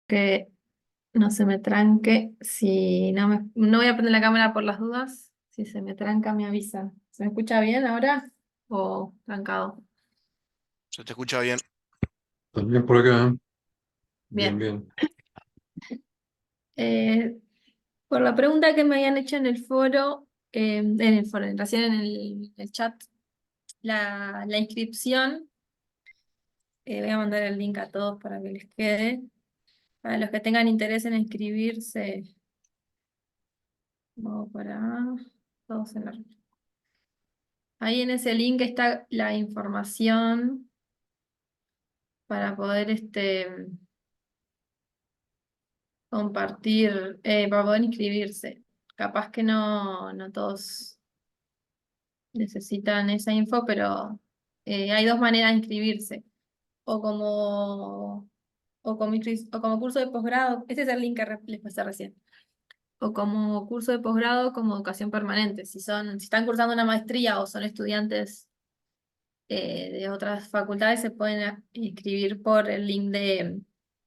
que no se me tranque. Si no no voy a prender la cámara por las dudas. Si se me tranca, me avisan. ¿Se me escucha bien ahora? ¿O trancado? Se te escucha bien. También por acá, bien, Bien. bien. Eh, por la pregunta que me habían hecho en el foro, recién en el chat, la inscripción, voy a mandar el link a todos para que les quede. Para los que tengan interés en inscribirse, vamos para todos en la... Ahí en ese link está la información para poder compartir, para poder inscribirse. Capaz que no todos necesitan esa info, pero hay dos maneras de inscribirse. O o como curso de posgrado, este es el link que les pasé recién. O como curso de posgrado, como educación permanente. Si están cursando una maestría o son estudiantes de otras facultades, se pueden inscribir por el link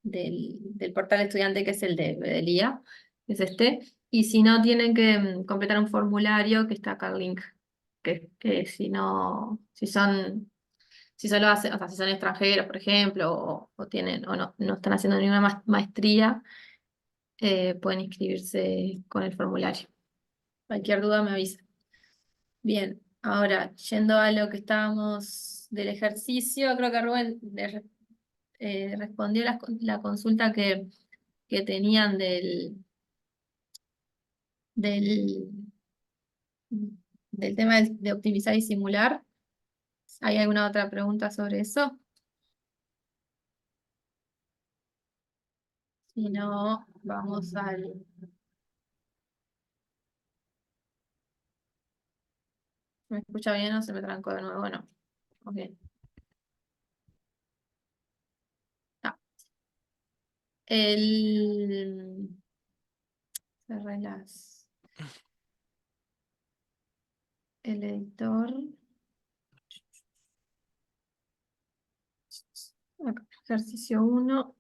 del portal estudiante, que es el del IA, que es este. Y si no, tienen que completar un formulario que está acá el link. Que si no, si solo hacen, o sea, si son extranjeros, por ejemplo, o tienen, o no están haciendo ninguna maestría, pueden inscribirse con el formulario. Cualquier duda me avisa. Bien, ahora, yendo a lo que estábamos del ejercicio, creo que Rubén respondió la consulta que tenían del, del tema de optimizar y simular. ¿Hay alguna otra pregunta sobre eso? Si no, vamos al... ¿Me escucha bien o se me trancó de nuevo? No. Ok. Ah, el... cerré el editor. Acá, ejercicio 1.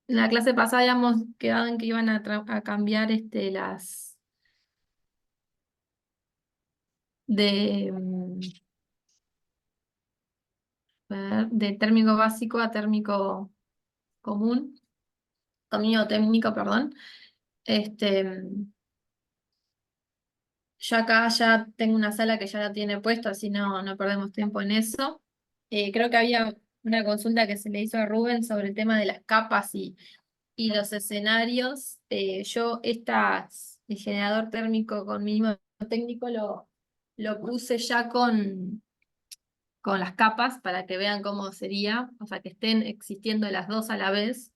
En la clase pasada habíamos quedado en que iban a cambiar de, de térmico básico a térmico común, dominio técnico, perdón. Yo acá ya tengo una sala que ya la tiene puesto, así no perdemos tiempo en eso. Creo que había una consulta que se le hizo a Rubén sobre el tema de las capas y los escenarios. El generador térmico con mínimo técnico lo puse ya con las capas para que vean cómo sería, o sea, que estén existiendo las dos a la vez,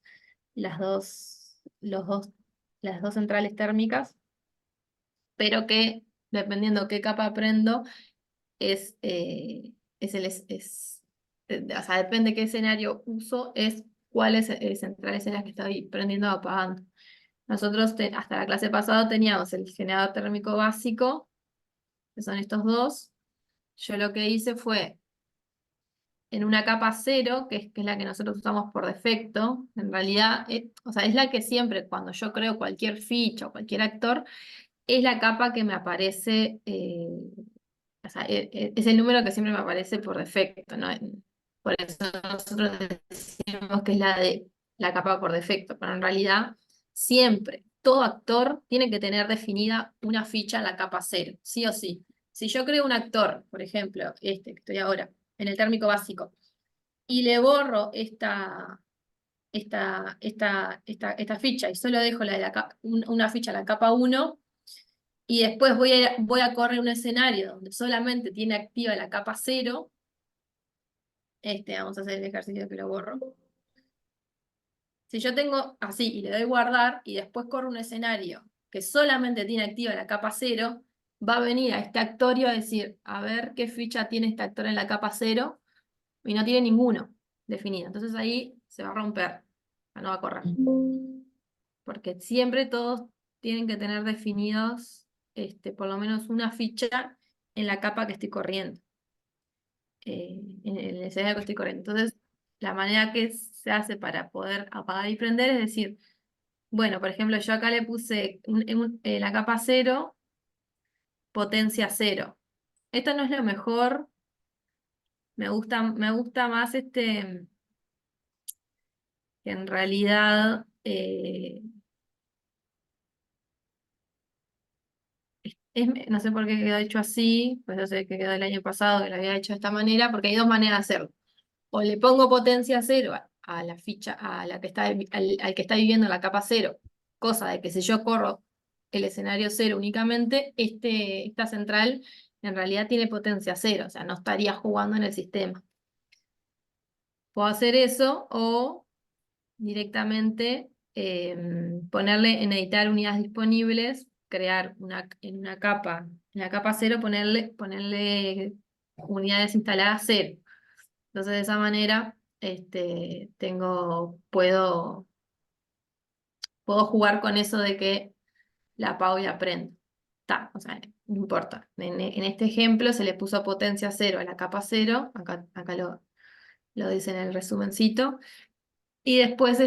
las dos, los dos, las dos centrales térmicas, pero que dependiendo qué capa prendo, es, es el o sea, depende qué escenario uso, es cuáles centrales en las que estoy prendiendo o apagando. Nosotros hasta la clase pasada teníamos el generador térmico básico, que son estos dos. Yo lo que hice fue, en una capa cero, que es la que nosotros usamos por defecto, en realidad, o sea, es la que siempre, cuando yo creo cualquier ficha o cualquier actor, es la capa que me aparece, o sea, es el número que siempre me aparece por defecto, ¿no? Por eso nosotros decimos que es la capa por defecto, pero en realidad siempre, todo actor tiene que tener definida una ficha en la capa cero, sí o sí. Si yo creo un actor, por ejemplo, que estoy ahora, en el térmico básico, y le borro esta ficha y solo dejo una ficha en la capa 1, y después voy a correr un escenario donde solamente tiene activa la capa 0, vamos a hacer el ejercicio que lo borro. Si yo tengo así y le doy guardar y después corro un escenario que solamente tiene activa la capa 0, va a venir a este actorio a decir, a ver qué ficha tiene este actor en la capa 0, y no tiene ninguno definido. Entonces ahí se va a romper, no va a correr. Porque siempre todos tienen que tener definidos por lo menos una ficha en la capa que estoy corriendo, en el escenario que estoy corriendo. Entonces, la manera que se hace para poder apagar y prender es decir, bueno, por ejemplo, yo acá le puse la capa 0, potencia 0. Esto no es lo mejor, me gusta más que en realidad no sé por qué quedó hecho así, pues yo sé que quedó el año pasado que lo había hecho de esta manera, porque hay dos maneras de hacerlo. O le pongo potencia 0 a la ficha, a la que está, al que está viviendo en la capa 0, cosa de que si yo corro el escenario 0 únicamente, esta central en realidad tiene potencia 0, o sea, no estaría jugando en el sistema. Puedo hacer eso o directamente ponerle en editar unidades disponibles, crear en la capa 0 ponerle unidades instaladas 0. Entonces de esa manera puedo jugar con eso de que la apago y la prendo. O sea, no importa. En este ejemplo se le puso potencia 0 a la capa 0, acá lo dice en el resumencito. Y después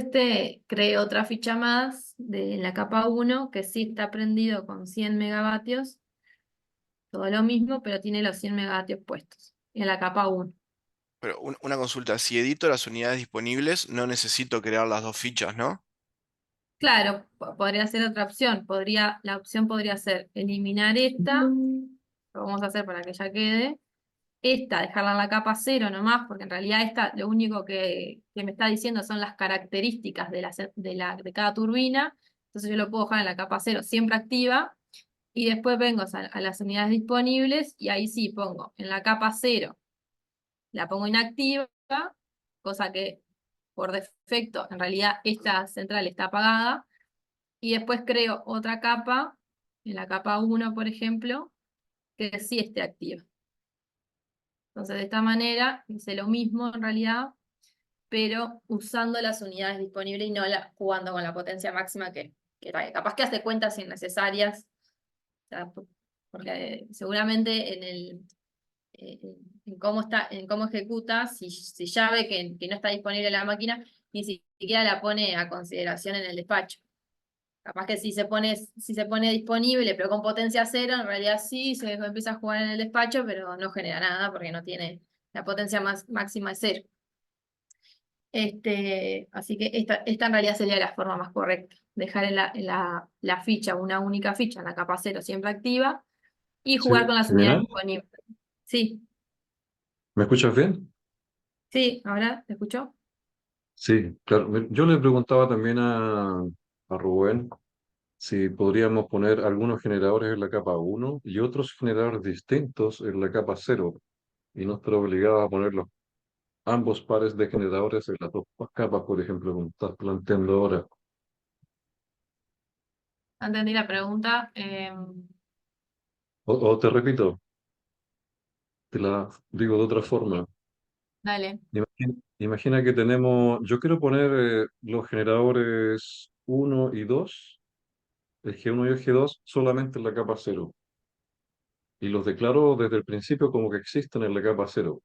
creé otra ficha más en la capa 1 que sí está prendido con 100 megavatios, todo lo mismo, pero tiene los 100 megavatios puestos en la capa 1. Pero una consulta, si edito las unidades disponibles, no necesito crear las dos fichas, ¿no? Claro, podría ser otra opción. La opción podría ser eliminar esta, lo vamos a hacer para que ya quede. Esta, dejarla en la capa 0 nomás, porque en realidad esta lo único que me está diciendo son las características de cada turbina. Entonces yo lo puedo dejar en la capa 0 siempre activa. Y después vengo a las unidades disponibles y ahí sí pongo en la capa 0, la pongo inactiva, cosa que por defecto en realidad esta central está apagada. Y después creo otra capa, en la capa 1 por ejemplo, que sí esté activa. Entonces de esta manera hice lo mismo en realidad, pero usando las unidades disponibles y no jugando con la potencia máxima que capaz que hace cuentas innecesarias. O sea, porque seguramente eh, en cómo ejecuta, si ya ve que no está disponible la máquina, ni siquiera la pone a consideración en el despacho. Capaz que si se pone disponible, pero con potencia 0, en realidad sí, se empieza a jugar en el despacho, pero no genera nada porque no tiene la potencia máxima es 0. Así que esta en realidad sería la forma más correcta. Dejar la ficha, una única ficha en la capa 0 siempre activa y Sí, jugar con las unidades Jimena, disponibles. Sí, ¿me escuchas bien? sí, ahora, ¿te escuchó? Sí, claro. Yo le preguntaba también a Rubén si podríamos poner algunos generadores en la capa 1 y otros generadores distintos en la capa 0 y no estar obligados a poner ambos pares de generadores en las dos capas, por ejemplo, como estás planteando ahora. Entendí la pregunta. O te repito, te la digo de otra forma. Dale. Imagina que tenemos, yo quiero poner los generadores uno y 2, el G1 y el G2, solamente en la capa 0. Y los declaro desde el principio como que existen en la capa 0.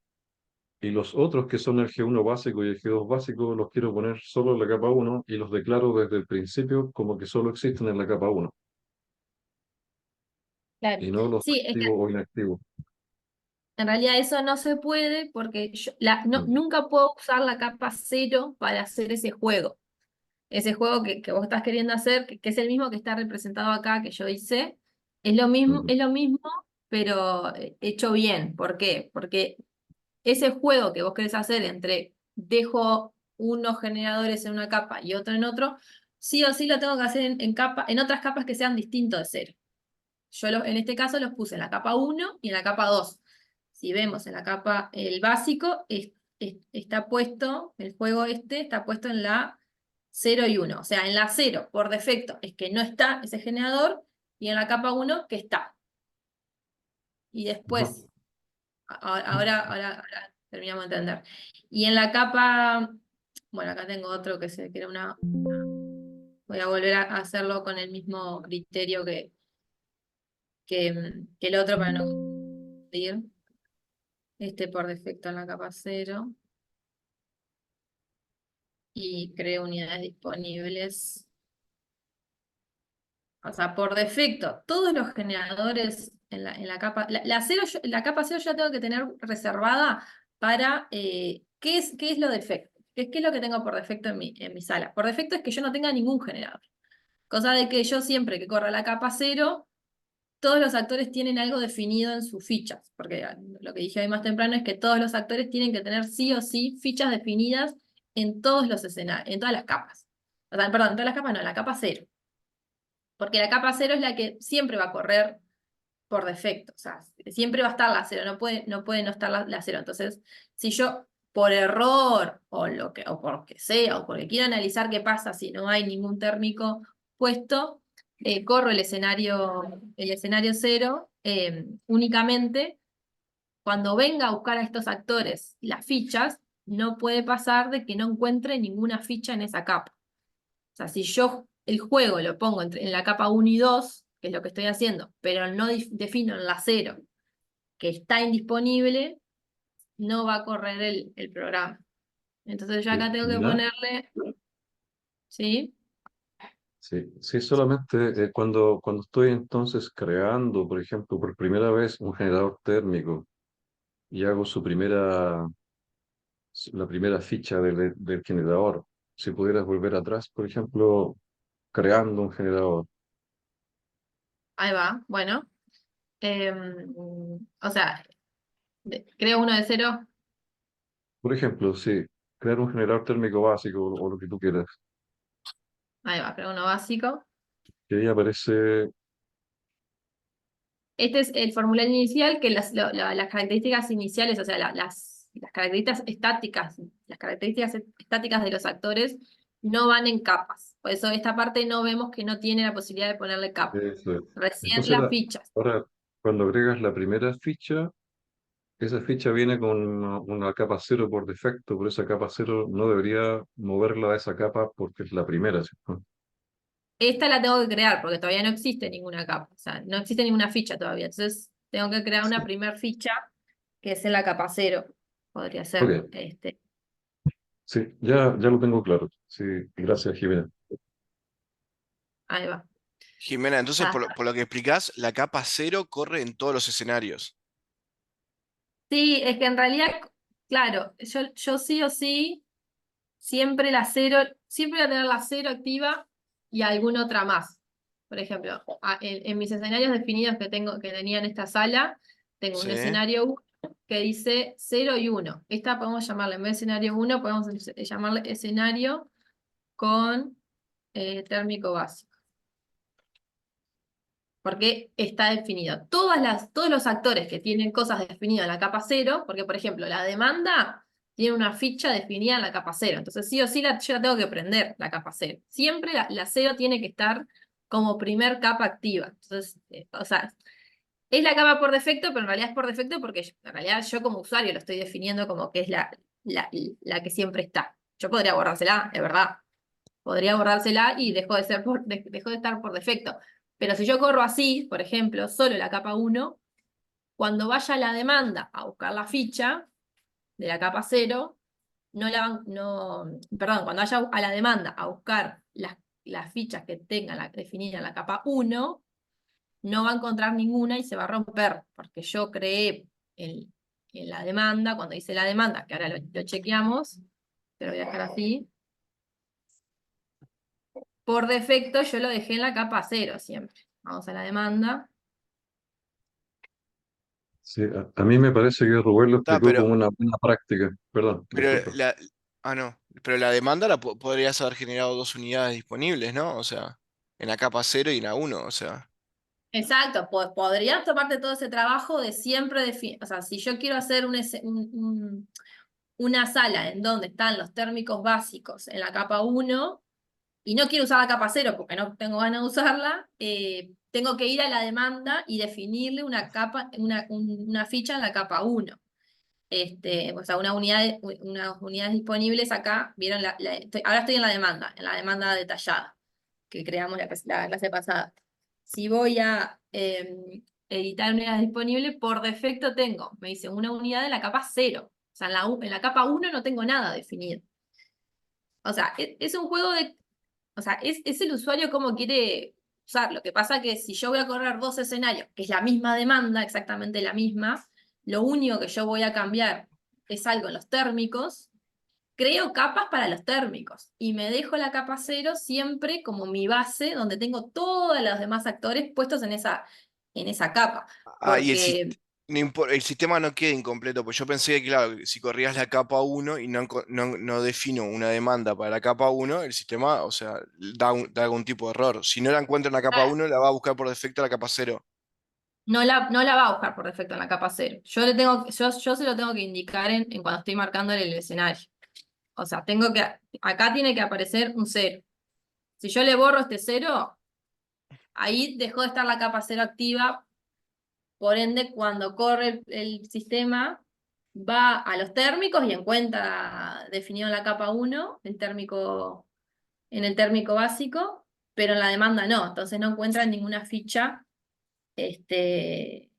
Y los otros que son el G1 básico y el G2 básico los quiero poner solo en la capa 1 y los declaro desde el principio como que solo existen en la capa 1 Claro. y no los Sí, es que activos o inactivos. en realidad eso no se puede porque Mm, nunca puedo usar la capa 0 para hacer ese juego. Ese juego que vos estás queriendo hacer, que es el mismo que está representado acá, que yo hice, mm, es lo mismo, pero hecho bien. ¿Por qué? Porque ese juego que vos querés hacer entre dejo unos generadores en una capa y otro en otro, sí o sí lo tengo que hacer en otras capas que sean distintos de 0. En este caso los puse en la capa 1 y en la capa 2. Si vemos en la capa, el básico está puesto, el juego está puesto en la 0 y 1. O sea, en la 0 por defecto es que no está ese generador y en la capa 1 que está. Y ajá. después, ahora terminamos de entender. Y en la capa, bueno, acá tengo otro que era voy a volver a hacerlo con el mismo criterio que el otro para no confundir. Por defecto en la capa 0. y creo unidades disponibles. O sea, por defecto, todos los generadores en la capa, la capa 0 yo la tengo que tener reservada para, qué es lo defecto? ¿Qué es lo que tengo por defecto en mi sala? Por defecto es que yo no tenga ningún generador. Cosa de que yo siempre que corra la capa 0, todos los actores tienen algo definido en sus fichas. Porque lo que dije hoy más temprano es que todos los actores tienen que tener sí o sí fichas definidas en todos los escenarios, en todas las capas. O sea, perdón, en todas las capas no, en la capa 0. Porque la capa 0 es la que siempre va a correr por defecto. O sea, siempre va a estar la 0, no puede no estar la 0. Entonces, si yo por error o porque sea, o porque quiero analizar qué pasa si no hay ningún térmico puesto, corro el escenario 0 únicamente cuando venga a buscar a estos actores las fichas, no puede pasar de que no encuentre ninguna ficha en esa capa. O sea, si yo el juego lo pongo en la capa 1 y 2, que es lo que estoy haciendo, pero no defino en la 0 que está indisponible, no va a correr el programa. Entonces yo acá tengo que Jimena, ponerle, ¿sí? sí, sí, solamente cuando estoy entonces creando, por ejemplo, por primera vez un generador térmico y hago la primera ficha del generador, si pudieras volver atrás, por ejemplo, creando un generador. Ahí va, bueno. O sea, creo uno de 0, Por ejemplo, sí, crear un generador térmico básico o lo que tú quieras. ahí va, creo uno básico. Y ahí aparece, Este es el formulario inicial que las características iniciales, o sea, las características estáticas, de los actores no van en capas. Por eso esta parte no vemos que no tiene la posibilidad de ponerle capas. eso es. Recién Entonces, las fichas. ahora, cuando agregas la primera ficha, esa ficha viene con una capa cero por defecto, por esa capa cero no debería moverla a esa capa porque es la primera, ¿cierto? Esta la tengo que crear porque todavía no existe ninguna capa. O sea, no existe ninguna ficha todavía. Entonces tengo que crear una Sí. primer ficha que es en la capa 0. Podría ser. Ok, sí, ya lo tengo claro. Sí, gracias, Jimena. Ahí va. Jimena, entonces Ya. por lo que explicás, la capa 0 corre en todos los escenarios. Sí, es que en realidad, claro, yo sí o sí, siempre la 0, siempre voy a tener la 0 activa y alguna otra más. Por ejemplo, en mis escenarios definidos que tenía en esta sala, tengo un ¿Sí? escenario 1 que dice 0 y 1. Esta podemos llamarle, en vez de escenario 1, podemos llamarle escenario con térmico básico. Porque está definido. Todos los actores que tienen cosas definidas en la capa 0, porque por ejemplo, la demanda tiene una ficha definida en la capa 0. Entonces sí o sí yo la tengo que prender, la capa 0. Siempre la 0 tiene que estar como primer capa activa. Entonces, o sea, es la capa por defecto, pero en realidad es por defecto porque en realidad yo como usuario lo estoy definiendo como que es la que siempre está. Yo podría borrársela, es verdad. Podría borrársela y dejó de estar por defecto. Pero si yo corro así, por ejemplo, solo la capa 1, cuando vaya la demanda a buscar la ficha de la capa 0, perdón, cuando vaya a la demanda a buscar las fichas que tenga definida en la capa 1, no va a encontrar ninguna y se va a romper, porque yo creé en la demanda, cuando hice la demanda, que ahora lo chequeamos, pero voy a dejar así, por defecto yo lo dejé en la capa 0 siempre. Vamos a la demanda. Sí, a mí me parece que Rubén lo Está, explicó como una buena práctica. Perdón, pero disculpa. no. Pero la demanda podrías haber generado dos unidades disponibles, ¿no? O sea, en la capa 0 y en la 1, o sea. Exacto, podrías tomarte todo ese trabajo de siempre o sea, si yo quiero hacer una sala en donde están los térmicos básicos en la capa 1 y no quiero usar la capa 0 porque no tengo ganas de usarla, tengo que ir a la demanda y definirle una ficha en la capa 1. O sea, unas unidades disponibles acá, vieron ahora estoy en la demanda detallada, que creamos la clase pasada. Si voy a editar unidades disponibles, por defecto me dice una unidad en la capa 0. O sea, en la capa 1 no tengo nada definido. O sea, es un juego de... O sea, es el usuario como quiere usar. Lo que pasa que si yo voy a correr dos escenarios, que es la misma demanda, exactamente la misma, lo único que yo voy a cambiar es algo en los térmicos, creo capas para los térmicos y me dejo la capa cero siempre como mi base, donde tengo todos los demás actores puestos en esa capa. Ah, y Porque el sistema no queda incompleto, pues yo pensé que, claro, si corrías la capa uno y no defino una demanda para la capa uno el sistema, o sea, da algún tipo de error. Si no la encuentra en la capa ah, uno la va a buscar por defecto a la capa cero. no la va a buscar por defecto en la capa cero. Yo se lo tengo que indicar en cuando estoy marcando el escenario. O sea, acá tiene que aparecer un cero. Si yo le borro este cero, ahí dejó de estar la capa cero activa. Por ende, cuando corre el sistema, va a los térmicos y encuentra definido en la capa uno en el térmico básico, pero en la demanda no. Entonces no encuentra ninguna ficha este,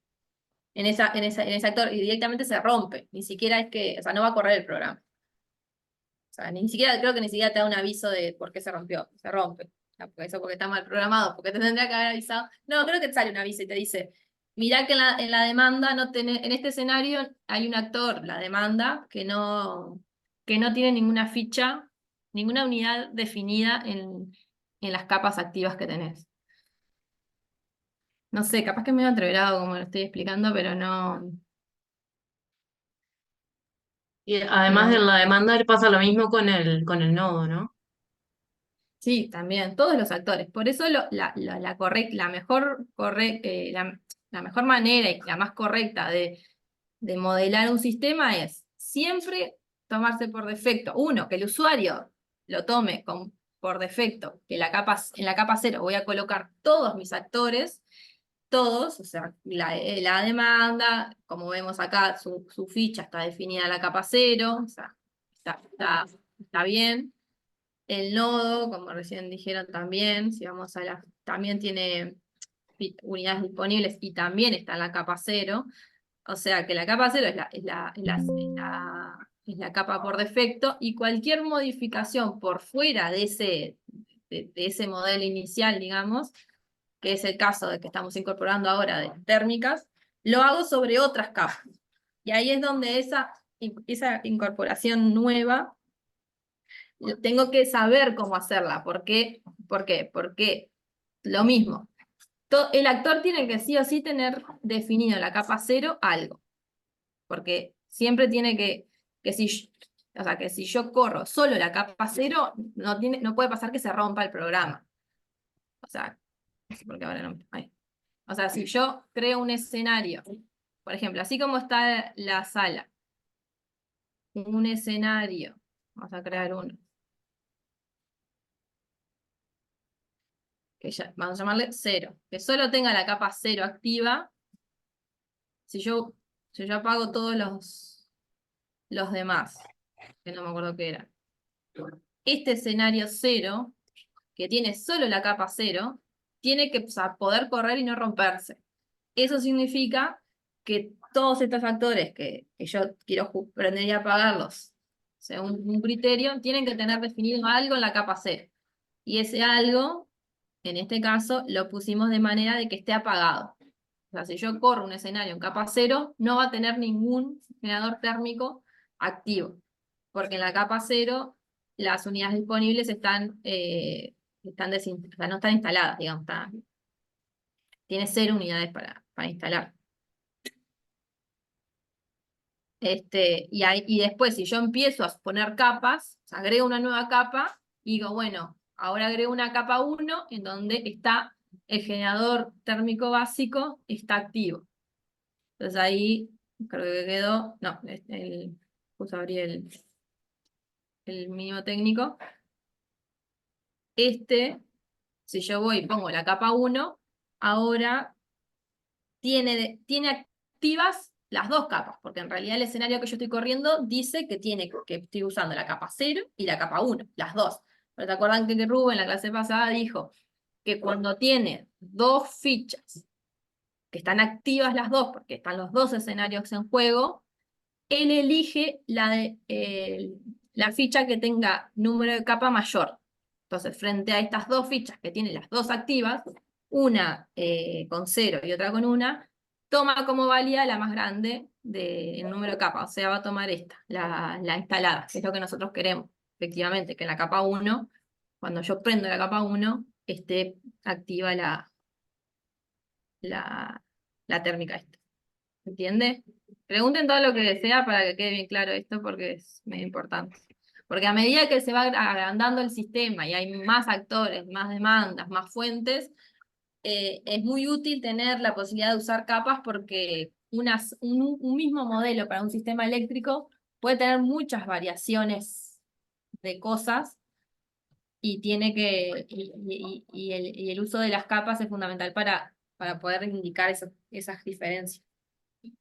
en ese actor y directamente se rompe. Ni siquiera o sea, no va a correr el programa. O sea, creo que ni siquiera te da un aviso de por qué se rompió, se rompe. O sea, porque está mal programado, porque te tendría que haber avisado. No, creo que te sale un aviso y te dice, mirá que en la demanda en este escenario hay un actor, la demanda, que no tiene ninguna ficha, ninguna unidad definida en las capas activas que tenés. No sé, capaz que me he atreverado como lo estoy explicando, pero no, Y además de no. la demanda pasa lo mismo con el nodo, ¿no? Sí, también, todos los actores. Por eso la mejor manera y la más correcta de modelar un sistema es siempre tomarse por defecto. Uno, que el usuario lo tome por defecto, que en la capa cero voy a colocar todos mis actores, todos, o sea, la demanda, como vemos acá, su ficha está definida en la capa cero, o sea, está bien. El nodo, como recién dijeron también, si vamos también tiene unidades disponibles y también está en la capa cero. O sea que la capa cero es la capa por defecto y cualquier modificación por fuera de ese modelo inicial, digamos, que es el caso de que estamos incorporando ahora de las térmicas, lo hago sobre otras capas. Y ahí es donde esa incorporación nueva tengo que saber cómo hacerla. ¿Por qué? ¿Por qué? Porque lo mismo. El actor tiene que sí o sí tener definido en la capa cero algo. Porque siempre tiene o sea, que si yo corro solo la capa cero, no puede pasar que se rompa el programa. O sea, no sé por qué ahora no. Ahí. O sea, si yo creo un escenario, por ejemplo, así como está la sala, un escenario, vamos a crear uno. Vamos a llamarle cero, que solo tenga la capa cero activa. Si yo apago todos los demás, que no me acuerdo qué era. Este escenario cero, que tiene solo la capa cero, tiene que poder correr y no romperse. Eso significa que todos estos factores que yo quiero prender y apagarlos según un criterio, tienen que tener definido algo en la capa cero. Y ese algo, en este caso, lo pusimos de manera de que esté apagado. O sea, si yo corro un escenario en capa cero, no va a tener ningún generador térmico activo, porque en la capa cero las unidades disponibles o sea, no están instaladas, digamos, tiene 0 unidades para instalar. Y después, si yo empiezo a poner capas, o sea, agrego una nueva capa, y digo, bueno, ahora agrego una capa 1 en donde está el generador térmico básico, está activo. Entonces ahí creo que quedó, no, justo abrí el mínimo técnico. Si yo voy y pongo la capa 1, ahora tiene activas las dos capas, porque en realidad el escenario que yo estoy corriendo dice que estoy usando la capa 0 y la capa 1, las dos. Pero te acuerdan que Rubén en la clase pasada dijo que cuando tiene dos fichas que están activas las dos, porque están los dos escenarios en juego, él elige la ficha que tenga número de capa mayor. Entonces, frente a estas dos fichas que tienen las dos activas, una con 0 y otra con 1, toma como válida la más grande del número de capa, o sea, va a tomar esta, la instalada, que es lo que nosotros queremos, efectivamente, que en la capa 1, cuando yo prendo la capa 1, esté activa la térmica esta. ¿Entiende? Pregunten todo lo que desea para que quede bien claro esto porque es muy importante. Porque a medida que se va agrandando el sistema y hay más actores, más demandas, más fuentes, es muy útil tener la posibilidad de usar capas porque un mismo modelo para un sistema eléctrico puede tener muchas variaciones de cosas y tiene que y el uso de las capas es fundamental para poder indicar esas diferencias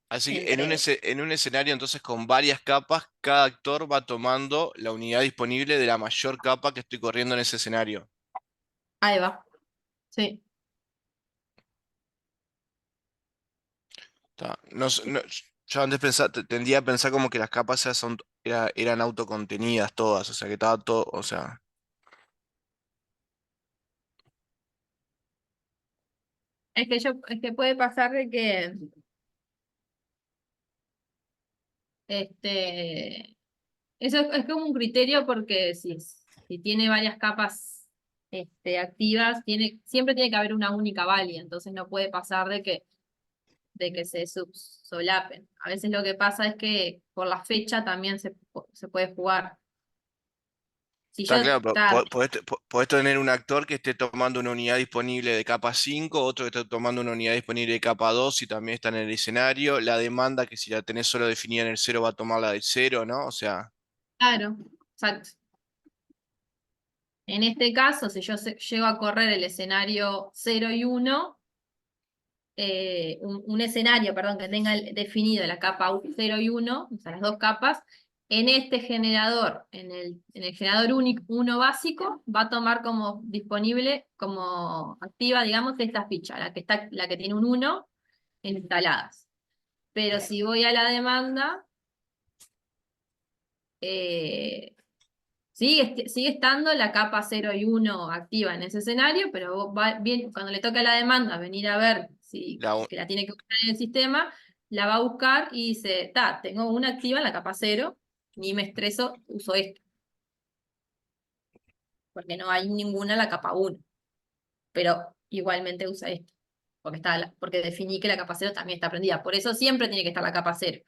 Así que entre. en un escenario entonces con varias capas, cada actor va tomando la unidad disponible de la mayor capa que estoy corriendo en ese escenario. Ahí va. Sí. Ta, yo antes tendía a pensar como que las capas eran autocontenidas todas, o sea que estaba todo, o sea, Es que puede pasar de que este eso es como un criterio porque si tiene varias capas activas, siempre tiene que haber una única válida, entonces no puede pasar de que se solapen. A veces lo que pasa es que por la fecha también se puede jugar. Si yo está claro, pero está, podés tener un actor que esté tomando una unidad disponible de capa 5, otro que esté tomando una unidad disponible de capa 2 y también está en el escenario, la demanda que si la tenés solo definida en el cero va a tomar la del cero, ¿no? O sea, claro, exacto. En este caso, si yo llego a correr el escenario 0 y 1, un escenario, perdón, que tenga definido la capa 0 y 1, o sea, las dos capas, en este generador, en el generador único, 1 básico, va a tomar como disponible, como activa, digamos, esta ficha, la que tiene un 1 instaladas. Pero si voy a la demanda, eh, sigue estando la capa 0 y 1 activa en ese escenario, pero bien, cuando le toca a la demanda venir a ver si la, u- que la tiene que buscar en el sistema, la va a buscar y dice, tengo una activa en la capa 0, ni me estreso, uso esto, porque no hay ninguna en la capa 1, pero igualmente usa esto, porque definí que la capa 0 también está prendida, por eso siempre tiene que estar la capa 0.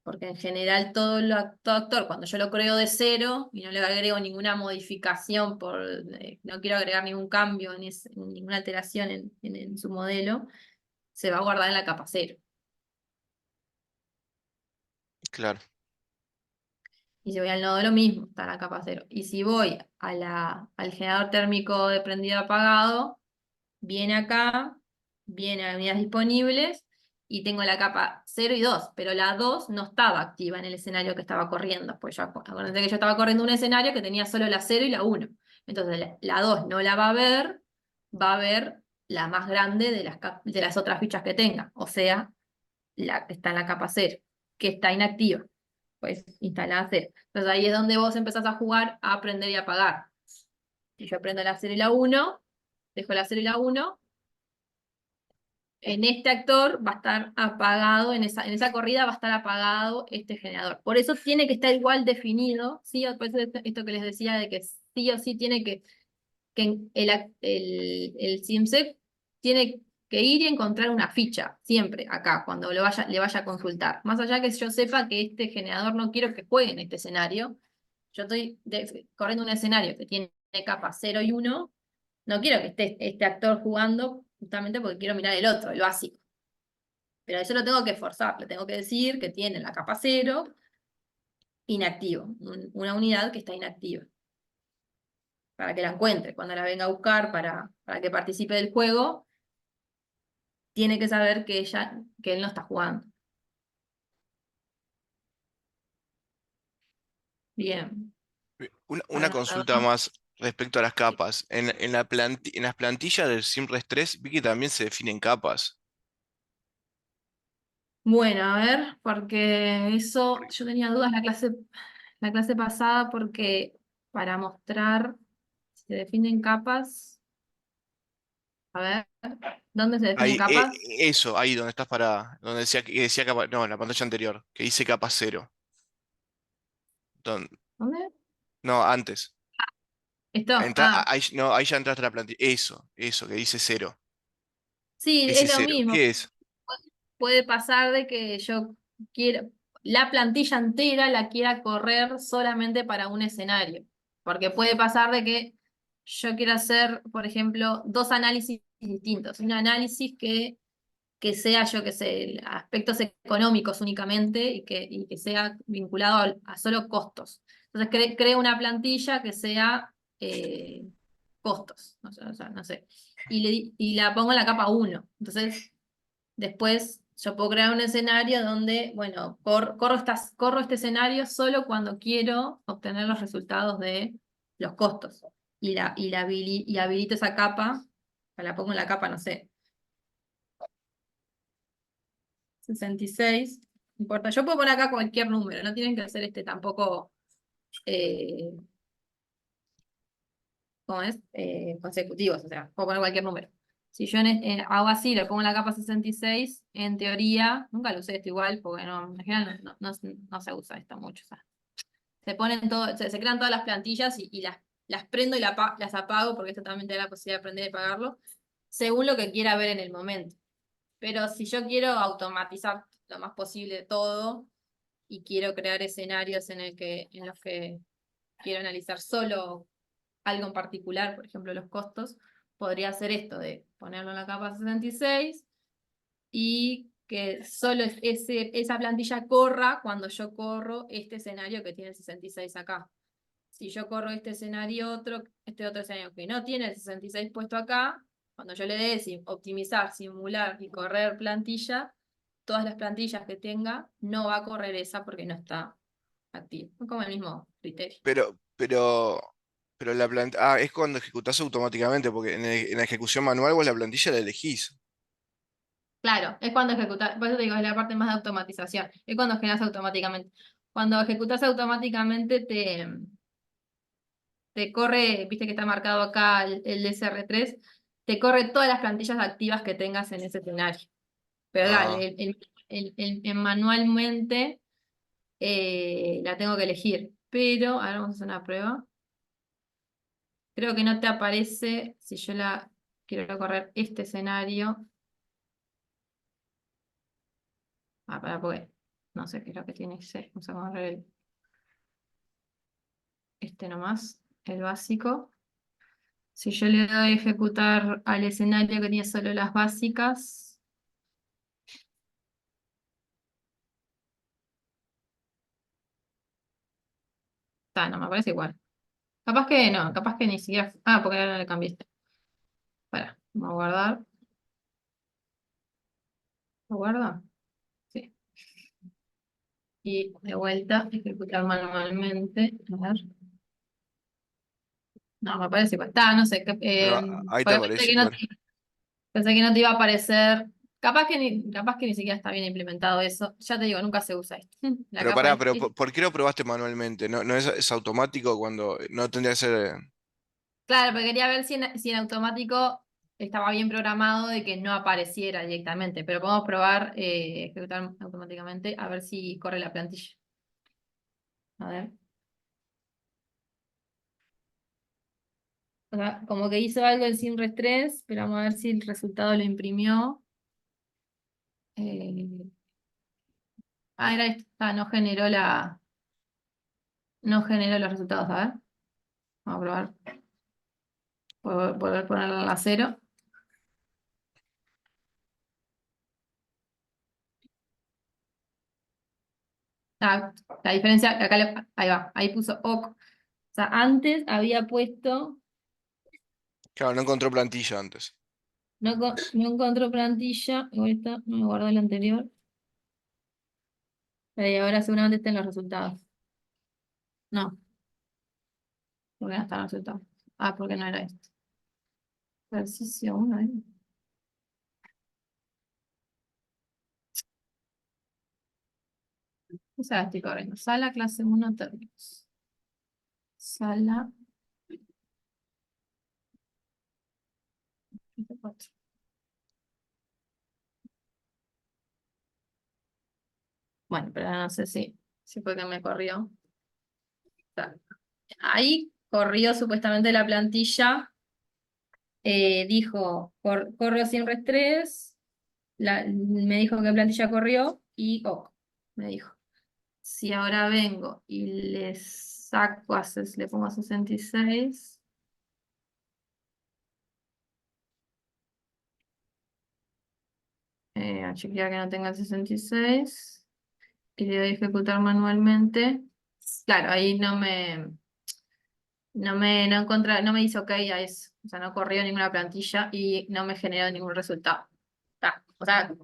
Porque en general todo actor, cuando yo lo creo de cero y no le agrego ninguna modificación, no quiero agregar ningún cambio, ninguna alteración en su modelo, se va a guardar en la capa cero. claro. Y si voy al nodo lo mismo, está en la capa cero. Y si voy al generador térmico de prendido apagado, viene acá, viene a unidades disponibles y tengo la capa 0 y 2, pero la 2 no estaba activa en el escenario que estaba corriendo, pues acuérdense que yo estaba corriendo un escenario que tenía solo la 0 y la 1. Entonces la 2 no la va a ver la más grande de las otras fichas que tenga, o sea, la que está en la capa 0, que está inactiva, pues instalada 0. Entonces ahí es donde vos empezás a jugar a aprender y apagar. Si yo aprendo la 0 y la 1, dejo la 0 y la 1, en este actor va a estar apagado, en esa corrida va a estar apagado este generador. Por eso tiene que estar igual definido, ¿sí? Por eso esto que les decía de que sí o sí tiene que el CIMSEC tiene que ir y encontrar una ficha, siempre acá, cuando le vaya a consultar. Más allá que yo sepa que este generador no quiero que juegue en este escenario, yo estoy corriendo un escenario que tiene capa 0 y 1, no quiero que esté este actor jugando justamente porque quiero mirar el otro, el básico. Pero eso lo tengo que forzar, le tengo que decir que tiene la capa 0 inactivo, una unidad que está inactiva, para que la encuentre. Cuando la venga a buscar para que participe del juego, tiene que saber que él no está jugando. Bien. Una ¿Algo consulta más? más respecto a las capas. En las plantillas del SimRes 3 vi que también se definen capas. Bueno, a ver, porque eso yo tenía dudas en la clase la clase pasada porque para mostrar, se definen capas. A ver, ¿dónde se definen Ahí, capas? eso, ahí donde estás parada. Donde decía que decía capa. No, en la pantalla anterior, que dice capa cero. ¿Dónde? No, antes. Esto, ah, Ahí, no, ahí ya entraste a la plantilla. Eso, que dice cero. sí, ¿Qué es dice lo cero? mismo. ¿Qué es? Puede pasar de que yo quiera, la plantilla entera la quiera correr solamente para un escenario. Porque puede pasar de que yo quiera hacer, por ejemplo, dos análisis distintos. Un análisis que sea, yo que sé, aspectos económicos únicamente y que sea vinculado a solo costos. Entonces creo una plantilla que sea costos, o sea, no sé, y la pongo en la capa uno. Entonces, después yo puedo crear un escenario donde, bueno, corro este escenario solo cuando quiero obtener los resultados de los costos. Y habilito esa capa, la pongo en la capa, no sé, 66, no importa. Yo puedo poner acá cualquier número, no tienen que hacer tampoco, eh, ¿cómo es? Consecutivos, o sea, puedo poner cualquier número. Si yo hago así, le pongo en la capa 66, en teoría, nunca lo usé esto igual, porque no, en general no se usa esto mucho. O sea, se crean todas las plantillas y las prendo y las apago, porque esto también te da la posibilidad de aprender y pagarlo, según lo que quiera ver en el momento. Pero si yo quiero automatizar lo más posible todo, y quiero crear escenarios en los que quiero analizar solo algo en particular, por ejemplo los costos, podría hacer esto de ponerlo en la capa 66 y que solo esa plantilla corra cuando yo corro este escenario que tiene el 66 acá. Si yo corro este escenario este otro escenario que no tiene el 66 puesto acá, cuando yo le dé optimizar, simular y correr plantilla, todas las plantillas que tenga, no va a correr esa porque no está activa. Es como el mismo criterio. Pero, pero la plantilla. Ah, es cuando ejecutás automáticamente, porque en la ejecución manual vos la plantilla la elegís. Claro, es cuando ejecutas, por eso te digo, es la parte más de automatización, es cuando generas automáticamente. Cuando ejecutas automáticamente te corre, viste que está marcado acá el SR3, te corre todas las plantillas activas que tengas en ese escenario. Pero Ah, dale, manualmente la tengo que elegir. Pero, ahora vamos a hacer una prueba. Creo que no te aparece si yo quiero correr este escenario. Porque no sé qué es lo que tiene que ser. Vamos a correr este nomás, el básico. Si yo le doy a ejecutar al escenario que tiene solo las básicas, no me parece igual. Capaz que no, capaz que ni siquiera. Ah, porque ahora no le cambiaste. Para, vamos a guardar. ¿Lo guarda? Sí. Y de vuelta, ejecutar manualmente. A ver. No, me parece igual. No sé. pero ahí te Porque aparece igual. pensé que no te iba a aparecer. Capaz que ni siquiera está bien implementado eso. Ya te digo, nunca se usa esto. La Pero capa pará, es. pero ¿por qué lo probaste manualmente? ¿No, es automático cuando no tendría que ser? Claro, pero quería ver si en automático estaba bien programado de que no apareciera directamente. Pero podemos probar ejecutar automáticamente a ver si corre la plantilla. A ver. O sea, como que hizo algo en SimRes 3, pero vamos a ver si el resultado lo imprimió. Eh, era esto. No generó los resultados. A ver. Vamos a probar. Volver a ponerla a cero. La diferencia, acá ahí va, ahí puso OK. O sea, antes había puesto, Claro, no encontró plantilla antes. no encontró plantilla, igual no me guardó el anterior, y ahora seguramente estén los resultados. No, porque no están los resultados. Ah, porque no era esto. Ejercicio 1, ¿eh? O sea, estoy corriendo. Sala, clase 1, términos. Sala. Clase 4. Bueno, pero no sé si fue que me corrió. Está. Ahí corrió supuestamente la plantilla. Dijo, corro sin restrés. Me dijo que plantilla corrió y OK, me dijo. Si ahora vengo y le saco, le pongo a 66. A chequear que no tenga el 66. Y le doy a ejecutar manualmente. Claro, ahí no me dice OK a eso. O sea, no corrió ninguna plantilla y no me generó ningún resultado. O sea,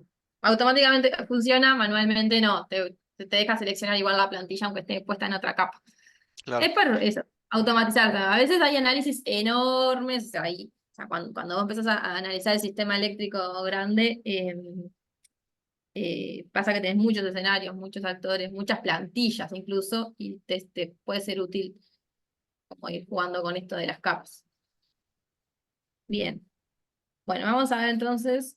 automáticamente funciona, manualmente no. Te deja seleccionar igual la plantilla aunque esté puesta en otra capa. Claro. Es para eso, automatizar. A veces hay análisis enormes, o sea, cuando vos empezás a analizar el sistema eléctrico grande, pasa que tenés muchos escenarios, muchos actores, muchas plantillas incluso, y te puede ser útil como ir jugando con esto de las capas. Bien. Bueno, vamos a ver entonces,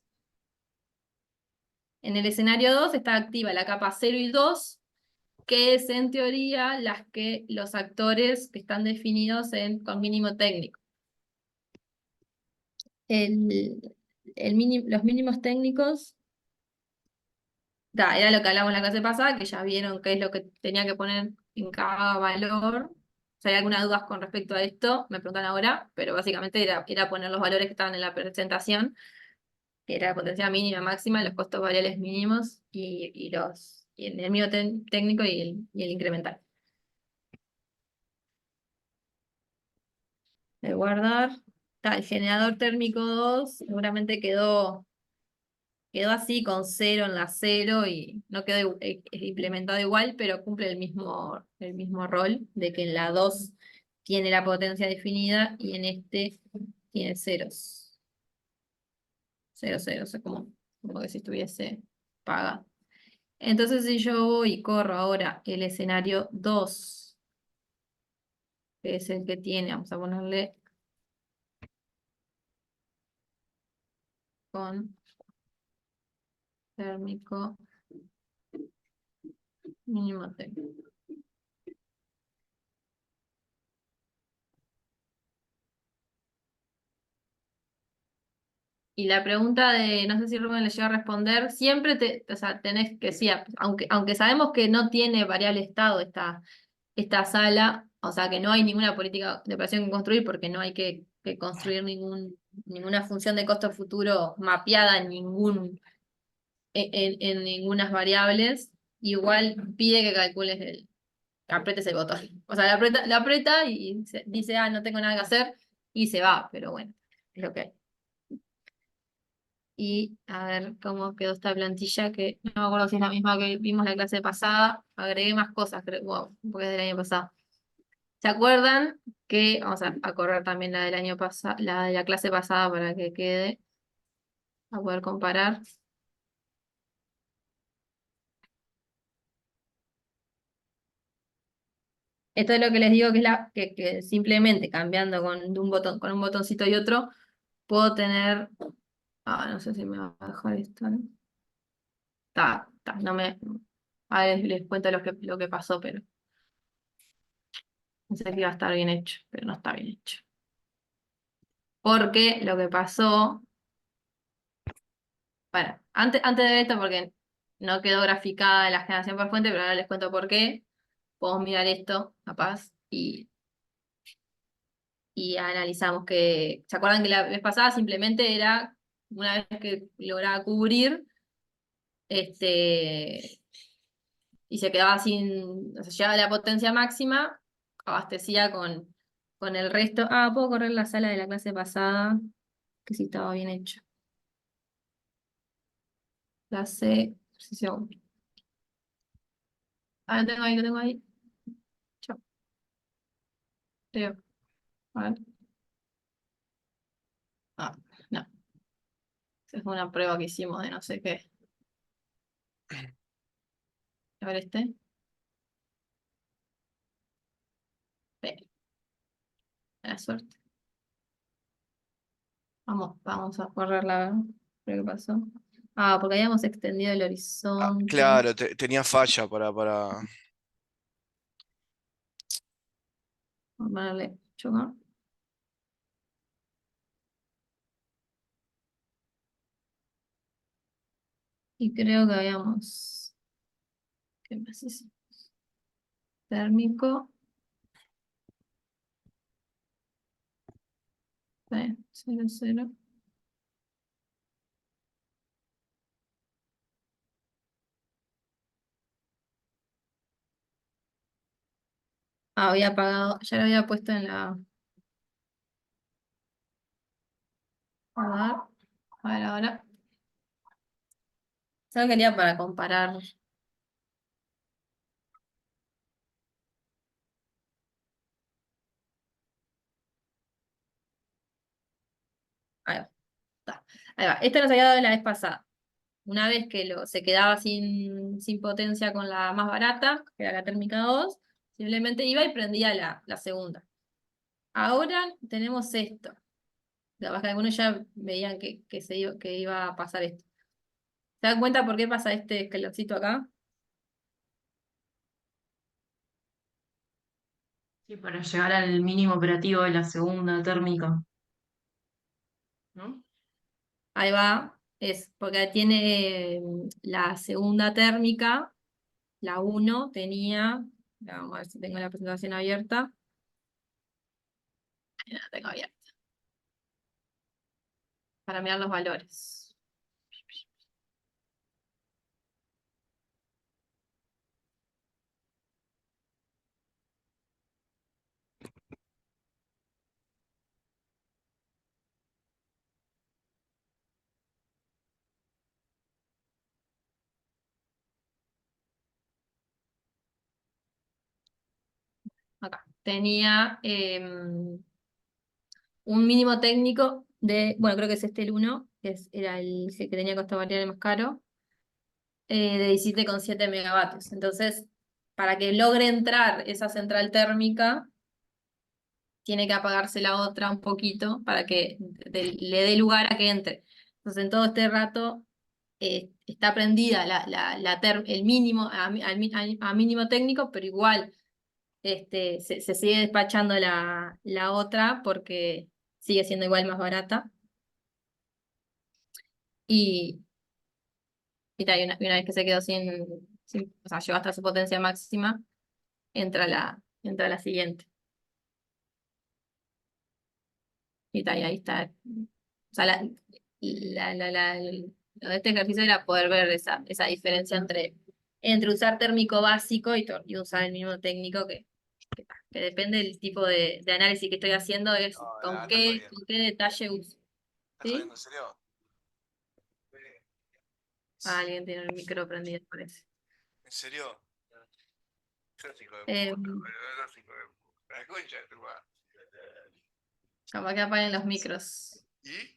en el escenario 2 está activa la capa 0 y 2, que es en teoría las que los actores que están definidos con mínimo técnico. Los mínimos técnicos, era lo que hablamos la clase pasada, que ya vieron qué es lo que tenía que poner en cada valor. Si hay alguna duda con respecto a esto, me preguntan ahora, pero básicamente era poner los valores que estaban en la presentación, que era la potencia mínima, máxima, los costos variables mínimos y el mínimo técnico y el incremental. De guardar. El generador térmico 2 seguramente quedó así con 0 en la 0 y no quedó implementado igual, pero cumple el mismo rol de que en la 2 tiene la potencia definida y en este tiene ceros. 0, 0, o sea, como que si estuviese pagado. Entonces si yo voy y corro ahora el escenario 2, que es el que tiene, vamos a ponerle con térmico mínimo técnico. Y la pregunta no sé si Rubén le llega a responder, siempre o sea, tenés que, sí, aunque sabemos que no tiene variable estado esta sala, o sea que no hay ninguna política de operación que construir porque no hay que construir ninguna función de costo futuro mapeada en ningunas variables, igual pide que calcules apretes el botón. O sea, la aprieta y dice, no tengo nada que hacer, y se va, pero bueno, es lo que hay. Y a ver cómo quedó esta plantilla, que no me acuerdo si es la misma que vimos la clase pasada. Agregué más cosas, creo, wow, porque es del año pasado. ¿Se acuerdan que vamos a correr también la del año pasado, la de la clase pasada para que quede, a poder comparar? Esto es lo que les digo que es que simplemente cambiando con un botoncito y otro, puedo tener. No sé si me va a dejar esto, ¿no? No me. A ver, les cuento lo que pasó, pero pensé que iba a estar bien hecho, pero no está bien hecho. Porque lo que pasó. Bueno, antes de esto, porque no quedó graficada la generación por fuente, pero ahora les cuento por qué. Podemos mirar esto, capaz, y analizamos que. ¿Se acuerdan que la vez pasada simplemente era, una vez que lograba cubrir, y se quedaba sin. O sea, llegaba a la potencia máxima, abastecía con el resto? Puedo correr la sala de la clase pasada, que sí estaba bien hecho. Clase. Sesión. Lo tengo ahí, lo tengo ahí. Chao. Creo. A ver. No. Es una prueba que hicimos de no sé qué. A ver este. La suerte. Vamos a correr lo que pasó. Ah, porque habíamos extendido el Ah, horizonte. claro, tenía falla para. Vamos a ponerle chocar. Y creo que habíamos. ¿Qué más hicimos? Térmico. 0, 0. Ah, había apagado, ya lo había puesto en la. A ver ahora. Solo quería para comparar. Ahí va. Está. Ahí va. Esto nos había dado la vez pasada. Una vez que se quedaba sin potencia con la más barata, que era la térmica 2, simplemente iba y prendía la segunda. Ahora tenemos esto. Capaz que algunos ya veían que iba a pasar esto. ¿Se dan cuenta por qué pasa este escaloncito acá? Sí, para llegar al mínimo operativo de la segunda térmica, ¿no? Ahí va. Es porque tiene la segunda térmica, la uno tenía. Vamos a ver si tengo la presentación abierta. La tengo abierta. Para mirar los valores. Acá. Tenía un mínimo técnico de, bueno, creo que es este el uno, era el que tenía costo variable más caro, de 17,7 megavatios. Entonces, para que logre entrar esa central térmica, tiene que apagarse la otra un poquito para que le dé lugar a que entre. Entonces, en todo este rato está prendida el mínimo a mínimo técnico, pero igual se sigue despachando la otra porque sigue siendo igual más barata. Y, y una vez que se quedó o sea, llegó hasta su potencia máxima, entra la siguiente. Y ahí está. O sea, lo de este ejercicio era poder ver esa diferencia entre usar térmico básico y usar el mismo técnico que depende del tipo de análisis que estoy haciendo, es No, con nada, estás qué, jodiendo. con qué detalle uso. ¿Estás ¿Sí? jodiendo en serio? Ah, alguien tiene el micro prendido, parece. ¿En serio? Sos hijo de Eh, puta, boludo, sos hijo de puta. La concha de tu madre. Capaz que apaguen los micros. ¿Y?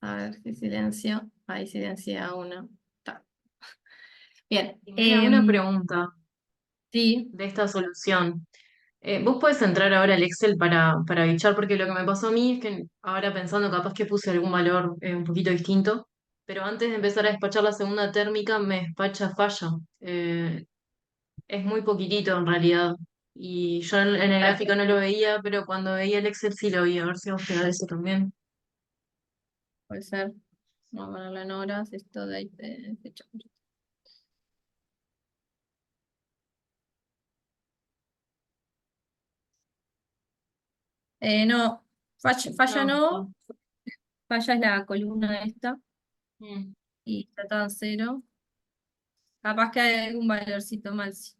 A ver si silencio. Ahí silencia uno. Está. Bien. Jimena, una pregunta Sí, de esta solución. Vos podés entrar ahora al Excel para bichar, porque lo que me pasó a mí es que ahora pensando capaz que puse algún valor un poquito distinto, pero antes de empezar a despachar la segunda térmica me despacha falla. Es muy poquitito en realidad. Y yo en el gráfico no lo veía, pero cuando veía el Excel sí lo vi. A ver si vos te da eso también. puede ser. Vamos a ponerlo en horas. Esto de ahí fecha. No, falla No. no. Falla es la columna esta. Mm. Y está en cero. Capaz que hay algún valorcito mal. Sí.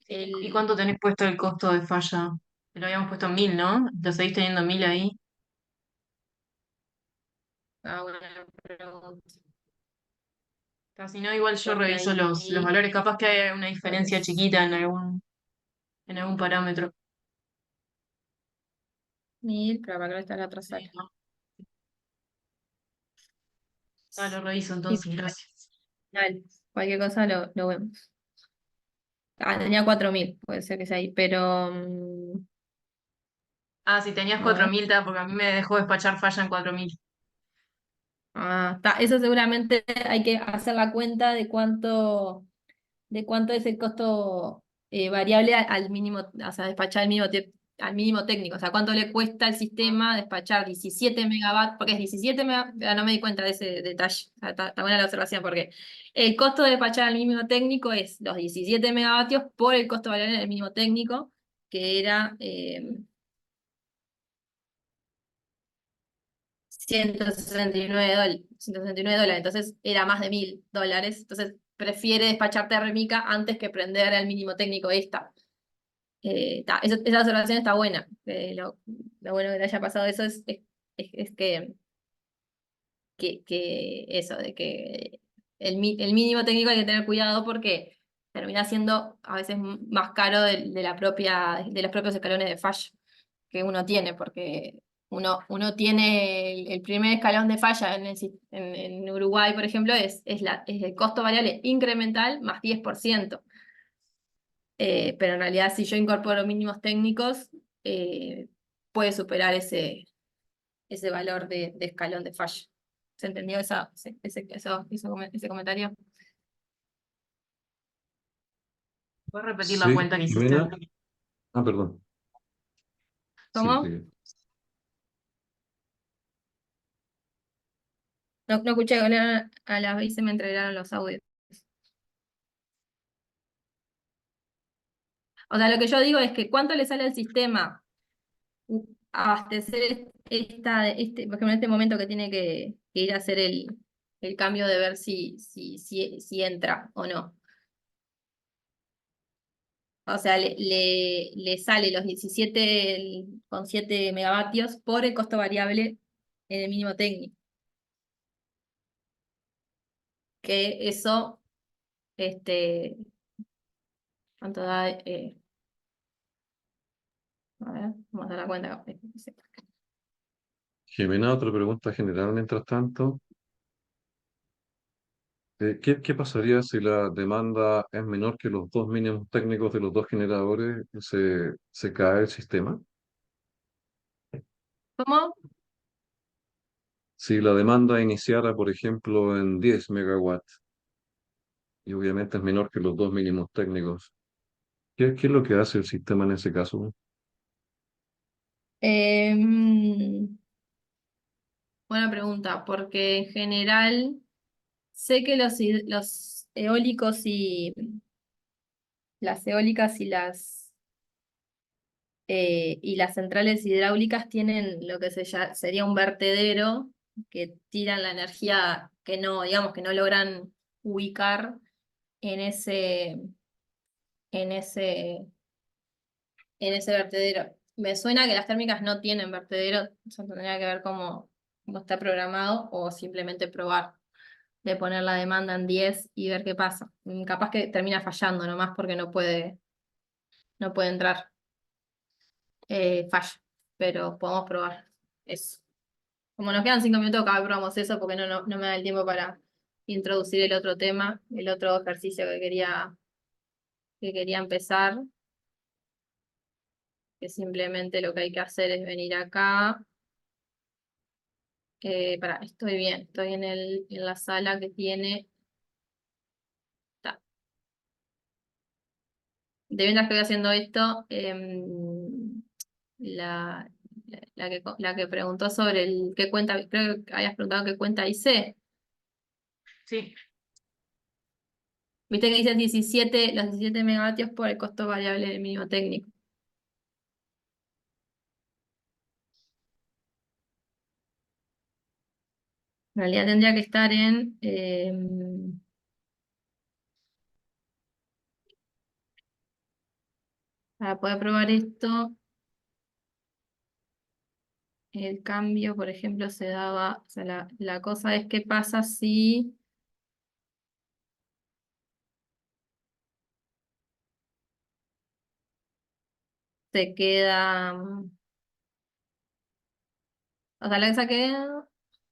¿Y El, cuánto tenés puesto el costo de falla? Lo habíamos puesto en 1000, ¿no? ¿Lo seguís teniendo en 1000 ahí? buena pregunta. Casi no, igual yo Porque reviso los ahí valores. Capaz que hay una diferencia pues, chiquita en algún parámetro. 1000, pero para que no está la otra Sí, sala. ¿no? Ah, lo reviso Y entonces, gracias. dale, cualquier cosa lo vemos. Ah, tenía 4000, puede ser que sea ahí, pero Ah, si tenías A ver. 4000, porque a mí me dejó despachar falla en 4000. Eso seguramente hay que hacer la cuenta de cuánto es el costo variable al mínimo, o sea, despachar al mínimo técnico, o sea, cuánto le cuesta al sistema despachar 17 megavatios, porque es 17 megavatios, no me di cuenta de ese detalle, o sea, está buena la observación, porque el costo de despachar al mínimo técnico es los 17 megavatios por el costo variable del mínimo técnico, que era 169 dólares, entonces era más de $1000, entonces prefiere despachar térmica antes que prender el mínimo técnico esta. Esa observación está buena. Lo bueno que le haya pasado eso es que eso, de que el mínimo técnico hay que tener cuidado porque termina siendo a veces más caro de los propios escalones de falla que uno tiene, porque uno tiene el primer escalón de falla en Uruguay, por ejemplo, es el costo variable incremental más 10%. Pero en realidad si yo incorporo mínimos técnicos, eh, puede superar ese valor de escalón de falla. ¿Se entendió ese comentario? ¿Puedes repetir la Sí, cuenta que hiciste? Jimena. Ah, perdón. Sí, ¿Cómo? sí. No escuché, a la vez se me entregaron los audios. O sea, lo que yo digo es que ¿cuánto le sale al sistema abastecer por ejemplo, en este momento que tiene que ir a hacer el cambio de ver si entra o no? O sea, le sale los 17,7 megavatios por el costo variable en el mínimo técnico. Que eso, ¿cuánto da? A ver, vamos a dar la cuenta. Jimena, otra pregunta general mientras tanto. ¿Qué pasaría si la demanda es menor que los dos mínimos técnicos de los dos generadores? ¿Se cae el sistema? ¿Cómo? Si la demanda iniciara, por ejemplo, en 10 megawatts y obviamente es menor que los dos mínimos técnicos, ¿qué es lo que hace el sistema en ese caso? Buena pregunta, porque en general sé que los eólicos y las eólicas y las centrales hidráulicas tienen lo que sería un vertedero que tiran la energía que no, digamos, que no logran ubicar en en ese, en ese vertedero. Me suena que las térmicas no tienen vertedero, eso tendría que ver cómo está programado o simplemente probar de poner la demanda en 10 y ver qué pasa. Capaz que termina fallando nomás porque no puede entrar. Falla, pero podemos probar eso. Como nos quedan 5 minutos, acá probamos eso porque no me da el tiempo para introducir el otro tema, el otro ejercicio que quería empezar, que simplemente lo que hay que hacer es venir acá. Estoy bien, estoy en la sala que tiene. Ta. De mientras que voy haciendo esto, la, la que preguntó sobre qué cuenta, creo que habías preguntado qué cuenta hice. Sí, Viste que dice los 17 megavatios por el costo variable del mínimo técnico. En realidad tendría que estar para poder probar esto, el cambio, por ejemplo, se daba, o sea, la cosa es qué pasa si se queda, o sea, la cosa queda,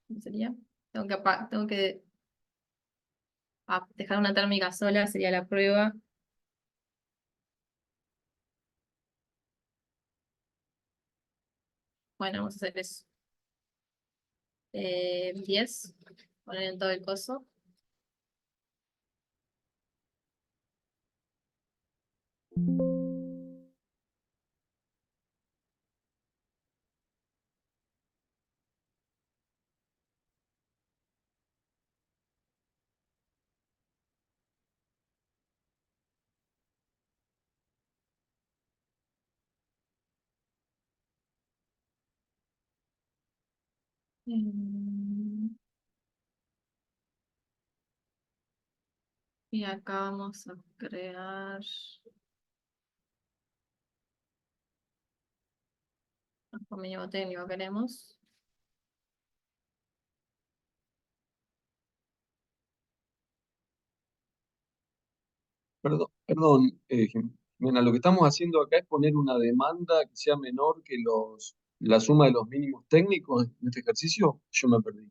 ¿cómo sería? Tengo que dejar una térmica sola, sería la prueba. Bueno, vamos a hacer eso. 10, poner en todo el coso. Mm, Y acá vamos a crear un mínimo técnico queremos. Perdón, Jimena, lo que estamos haciendo acá es poner una demanda que sea menor que la suma de los mínimos técnicos en este ejercicio. Yo me perdí.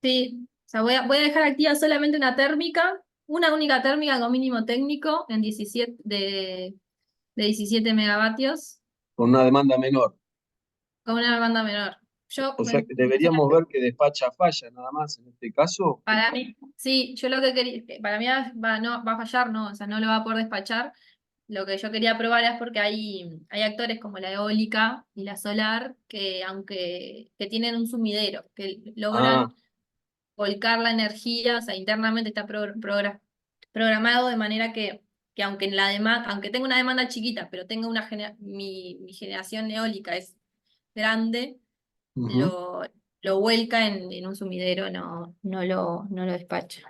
Sí, o sea, voy a dejar activa solamente una única térmica con mínimo técnico en 17 de 17 megavatios Con una demanda menor. con una demanda menor. Yo, O sea que deberíamos ver que despacha falla nada más en este caso. para mí, sí, yo lo que quería, para mí no, va a fallar, no, o sea, no lo va a poder despachar. Lo que yo quería probar es porque hay actores como la eólica y la solar que aunque que tienen un sumidero, que Ah, logran volcar la energía, o sea, internamente está programado de manera que aunque aunque tenga una demanda chiquita, pero tenga mi generación eólica es grande, ujú, lo vuelca en un sumidero, no lo despacha.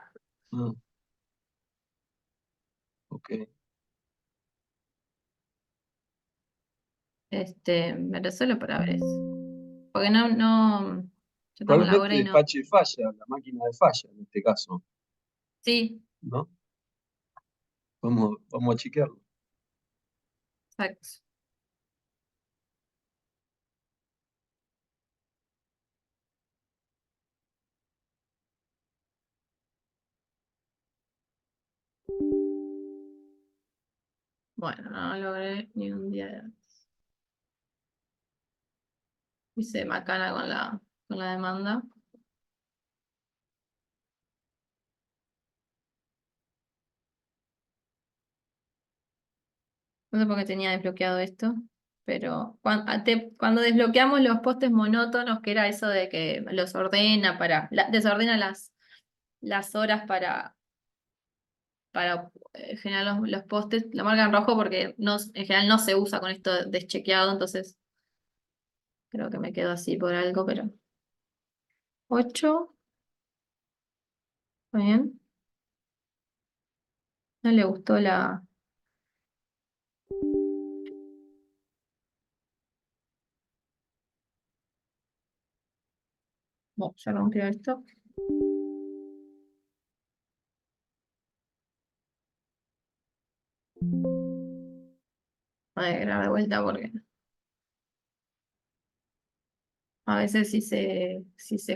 ah, ok. Pero solo para ver eso. Porque no, yo estamos la Probablemente hora y no. despache falla, la máquina de falla en este caso, Sí, ¿no? Vamos a chequearlo. exacto. Bueno, no logré ni un día. Hice macana con la demanda. No sé por qué tenía desbloqueado esto, pero cuando desbloqueamos los postes monótonos, que era eso de que los ordena desordena las horas para generar los postes, lo marca en rojo porque en general no se usa con esto deschequeado, entonces creo que me quedo así por algo, pero 8, ¿está bien? No le gustó la. Bueno, ya rompió esto. Voy a grabar de vuelta porque a veces si se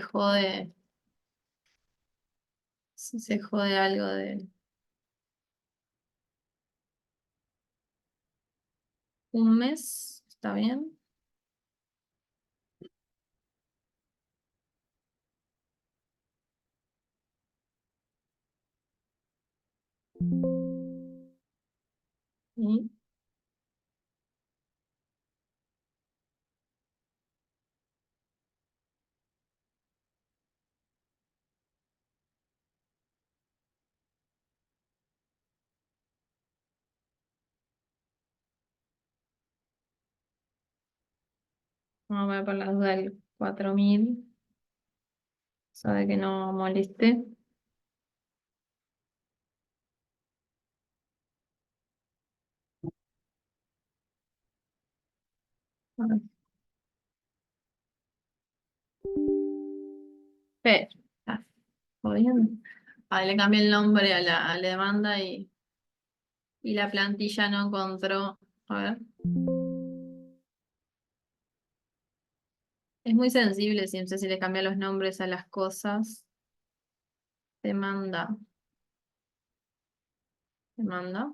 jode algo de un mes, ¿está bien? Y vamos a ver por las dudas el 4000, sabe que no moleste. A ver, pero, está jodiendo. Le cambié el nombre a la demanda y la plantilla no encontró. A ver. Es muy sensible, si no sé si le cambia los nombres a las cosas. Demanda. Demanda.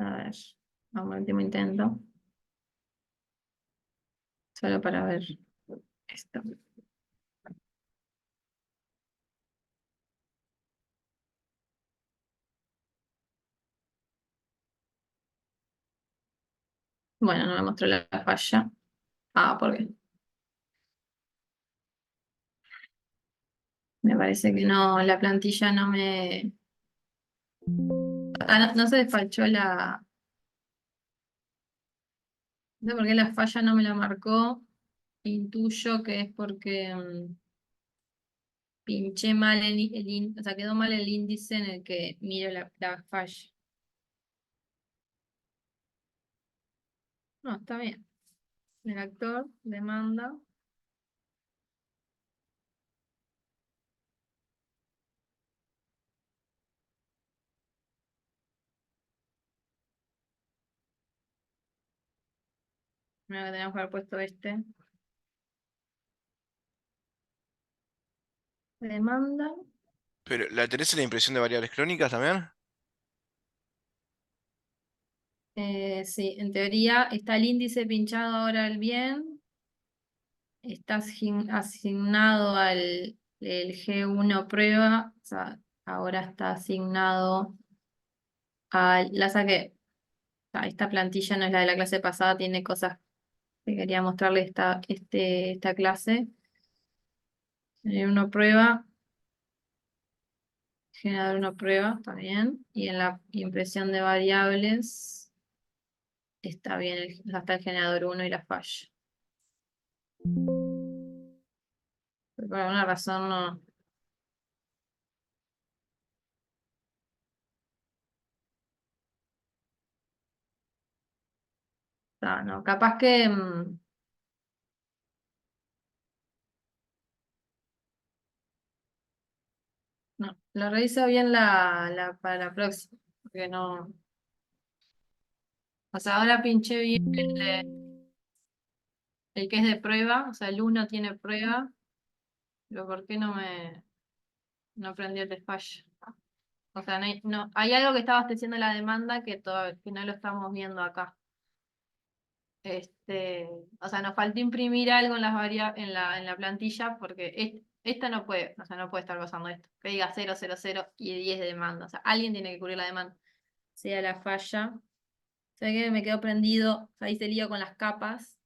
A ver, vamos al último intento. Solo para ver esto. Bueno, no me mostró la falla. Ah, ¿por qué? Me parece que no, la plantilla no me... Ah, no se desfachó la... No sé por qué la falla no me la marcó. Intuyo que es porque pinché mal o sea, quedó mal el índice en el que miro la falla. No, está bien. El actor demanda. Mira que tenemos que haber puesto este. Demanda. Pero, ¿la tenés en la impresión de variables crónicas también? Sí, en teoría está el índice pinchado ahora al bien. Está asignado al el G1 prueba. O sea, ahora está asignado al... La saqué. O sea, esta plantilla no es la de la clase pasada, tiene cosas que quería mostrarle esta clase. Uno prueba, generador una prueba, está bien. Y en la impresión de variables está bien, está el generador 1 y la falla. Pero por alguna razón no. No, capaz que no, lo reviso bien para la próxima, porque no. O sea, ahora pinché bien el que es de prueba, o sea, el 1 tiene prueba, pero ¿por qué no prendió el de falla? O sea, hay algo que está abasteciendo la demanda que no lo estamos viendo acá. O sea, nos falta imprimir algo en la plantilla porque esta no puede, o sea, no puede estar pasando esto. Que diga 0, 0, 0 y 10 de demanda. O sea, alguien tiene que cubrir la demanda. Sea la falla. O sea que me quedó prendido, o sea, hice lío con las capas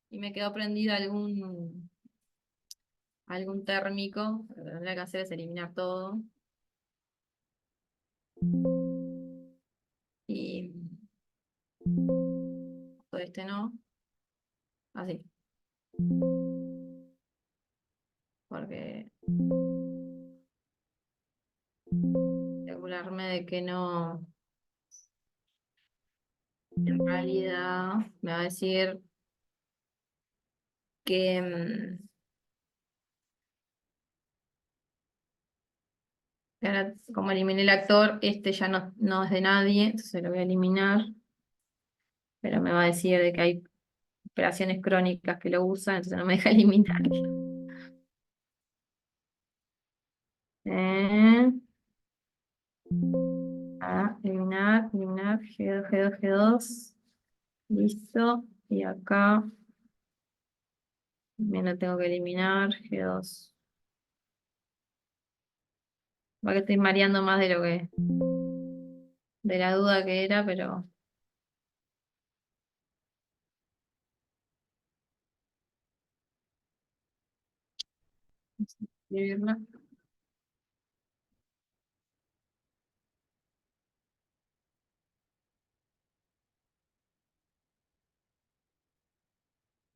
y me quedó prendido algún térmico. Lo que tendría que hacer es eliminar todo. Y todo este no. Así. Porque asegurarme de que no, en realidad me va a decir que ahora, como eliminé el actor, este ya no es de nadie, entonces lo voy a eliminar, pero me va a decir de que hay operaciones crónicas que lo usan, entonces no me deja eliminar. Eh, eliminar, G2, G2, G2. Listo. Y acá también lo tengo que eliminar, G2. Va que estoy mareando más de la duda que era, pero escribirla.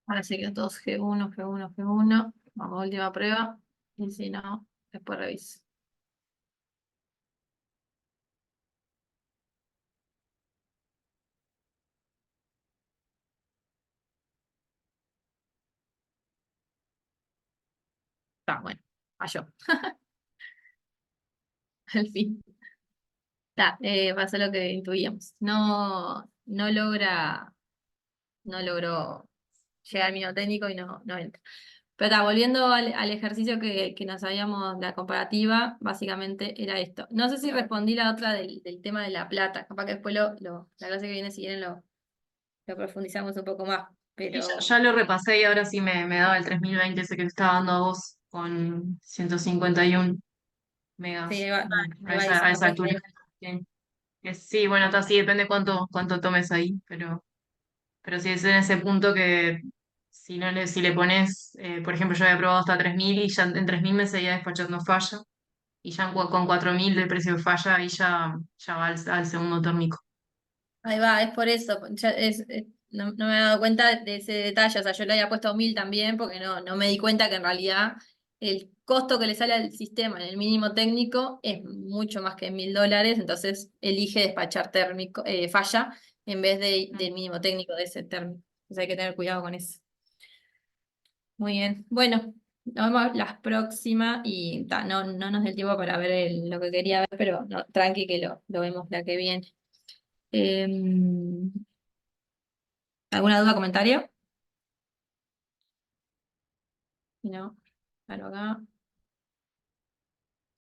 Ahora sí que todos G1, G1, G1. Vamos a última prueba. Y si no, después reviso. Está bueno. Falló. Al fin. Pasó lo que intuíamos. No logró llegar al mínimo técnico y no entra. Pero volviendo al ejercicio que nos habíamos, la comparativa, básicamente era esto. No sé si respondí la otra del tema de la plata, capaz que después la clase que viene, si quieren, lo profundizamos un poco más, Y ya, pero ya lo repasé y ahora sí me daba el 3020 ese que te estaba dando a vos con 151 sí, megas ahí va a diciendo esa por altura. Sí, sí, bueno, está así, depende cuánto tomes ahí, pero sí es en ese punto que si le pones, por ejemplo, yo había probado hasta 3000 y ya en 3000 me seguía despachando falla, y ya con 4000 de precio de falla, ahí ya va al segundo térmico. ahí va, es por eso, no me había dado cuenta de ese detalle, o sea, yo le había puesto 1000 también porque no me di cuenta que en realidad el costo que le sale al sistema en el mínimo técnico es mucho más que $1000, entonces elige despachar falla en vez del mínimo técnico de ese térmico. Entonces hay que tener cuidado con eso. Muy bien, bueno, nos vemos las próximas y no nos da el tiempo para ver lo que quería ver, pero no, tranqui que lo vemos la que viene. Em, ¿Alguna duda, comentario? Si no, claro acá.